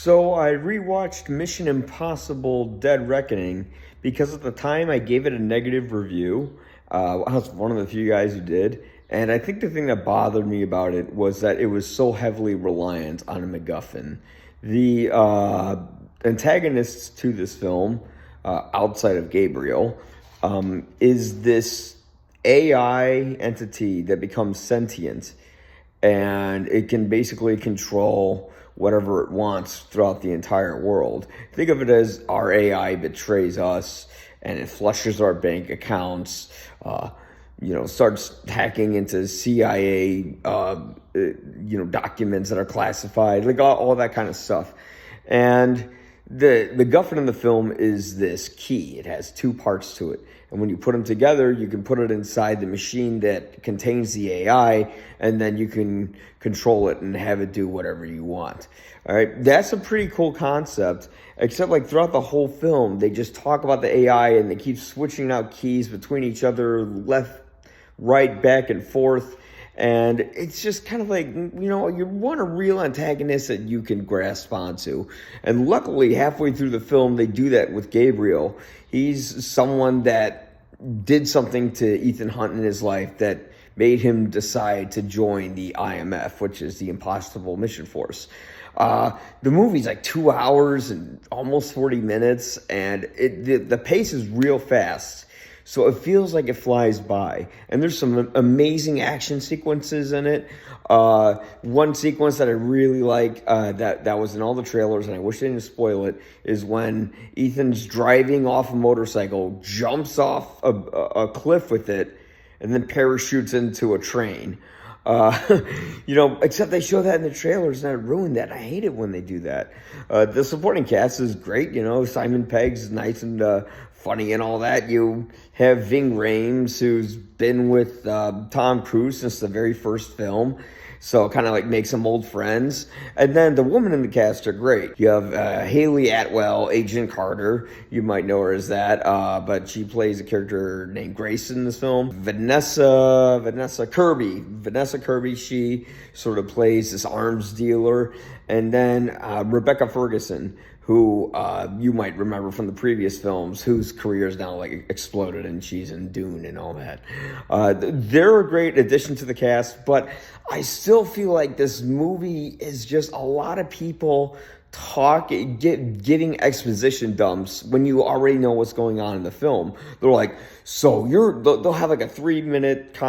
So I rewatched Mission Impossible Dead Reckoning because at the time I gave it a negative review. I was one of the few guys who did. And I think the thing that bothered me about it was that it was so heavily reliant on a MacGuffin. The antagonists to this film, outside of Gabriel, is this AI entity that becomes sentient and it can basically control whatever it wants throughout the entire world. Think of it as our AI betrays us and it flushes our bank accounts, starts hacking into CIA, documents that are classified, like all that kind of stuff. And the MacGuffin in the film is this key. It has two parts to it. And when you put them together, you can put it inside the machine that contains the AI, and then you can control it and have it do whatever you want. All right, that's a pretty cool concept, except like throughout the whole film, they just talk about the AI and they keep switching out keys between each other, left, right, back and forth. And it's just kind of like, you want a real antagonist that you can grasp onto. And luckily, halfway through the film, they do that with Gabriel. He's someone that did something to Ethan Hunt in his life that made him decide to join the IMF, which is the Impossible Mission Force. The movie's like 2 hours and almost 40 minutes, and the pace is real fast. So it feels like it flies by. And there's some amazing action sequences in it. One sequence that I really like, that was in all the trailers, and I wish they didn't spoil it, is when Ethan's driving off a motorcycle, jumps off a cliff with it, and then parachutes into a train. Except they show that in the trailers, and I ruined that. I hate it when they do that. The supporting cast is great. Simon Pegg's nice and funny and all that. You have Ving Rhames, who's been with Tom Cruise since the very first film, so it kind of like makes them old friends. And then the women in the cast are great. You have Haley Atwell, Agent Carter. You might know her as that, but she plays a character named Grace in this film. Vanessa Kirby. She sort of plays this arms dealer. And then Rebecca Ferguson, who you might remember from the previous films, whose career is now like exploded, and she's in Dune and all that. They're a great addition to the cast, but I still feel like this movie is just a lot of people giving exposition dumps when you already know what's going on in the film. They're like, they'll have like a 3-minute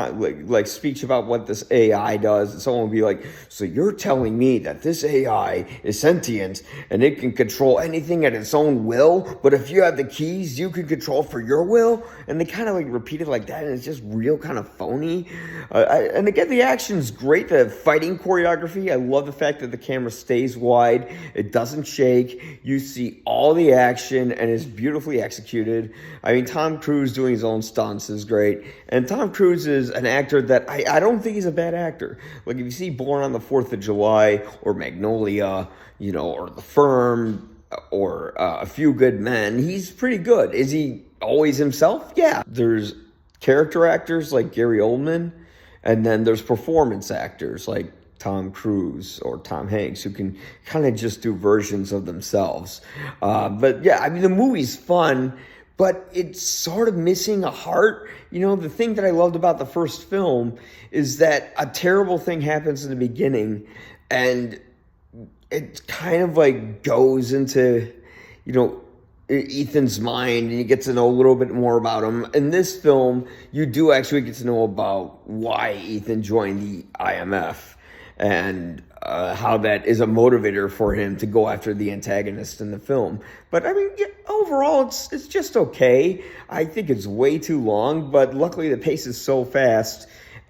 like speech about what this AI does, and someone will be like, so you're telling me that this AI is sentient and it can control anything at its own will, but if you have the keys, you can control for your will? And they kind of like repeat it like that, and it's just real kind of phony. And again, the action's great. The fighting choreography, I love the fact that the camera stays wide. It doesn't shake. You see all the action, and it's beautifully executed. I mean, Tom Cruise doing his own stunts is great. And Tom Cruise is an actor that I don't think he's a bad actor. Like, if you see Born on the 4th of July or Magnolia, or The Firm or A Few Good Men, he's pretty good. Is he always himself? Yeah. There's character actors like Gary Oldman, and then there's performance actors like Tom Cruise or Tom Hanks, who can kind of just do versions of themselves. But yeah, I mean, the movie's fun, but it's sort of missing a heart. The thing that I loved about the first film is that a terrible thing happens in the beginning, and it kind of like goes into, Ethan's mind, and you get to know a little bit more about him. In this film, you do actually get to know about why Ethan joined the IMF, and how that is a motivator for him to go after the antagonist in the film. But I mean, overall, it's just okay. I think it's way too long, but luckily the pace is so fast,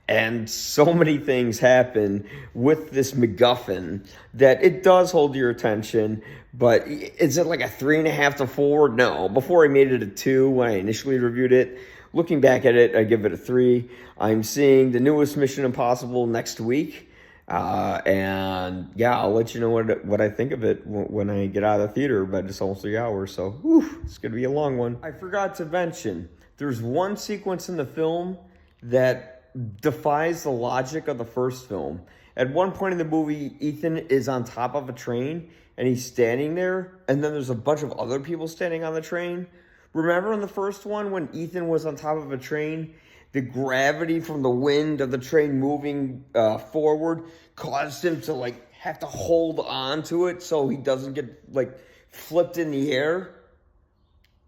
and so many things happen with this MacGuffin that it does hold your attention. But is it like a 3.5 to 4? No. Before I made it a 2 when I initially reviewed it. Looking back at it, I give it a 3. I'm seeing the newest Mission Impossible next week. And yeah, I'll let you know what I think of it when I get out of the theater, but it's almost 3 hours, so it's going to be a long one. I forgot to mention, there's one sequence in the film that defies the logic of the first film. At one point in the movie, Ethan is on top of a train and he's standing there, and then there's a bunch of other people standing on the train. Remember in the first one when Ethan was on top of a train? The gravity from the wind of the train moving forward caused him to like have to hold on to it so he doesn't get like flipped in the air.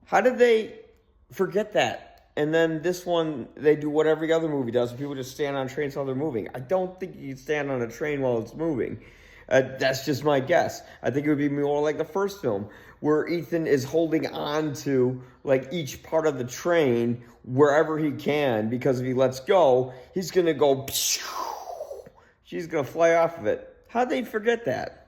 How did they forget that? And then this one, they do what every other movie does. People just stand on trains while they're moving. I don't think you can stand on a train while it's moving. That's just my guess. I think it would be more like the first film, where Ethan is holding on to like each part of the train wherever he can, because if he lets go, he's going to go, she's going to fly off of it. How'd they forget that?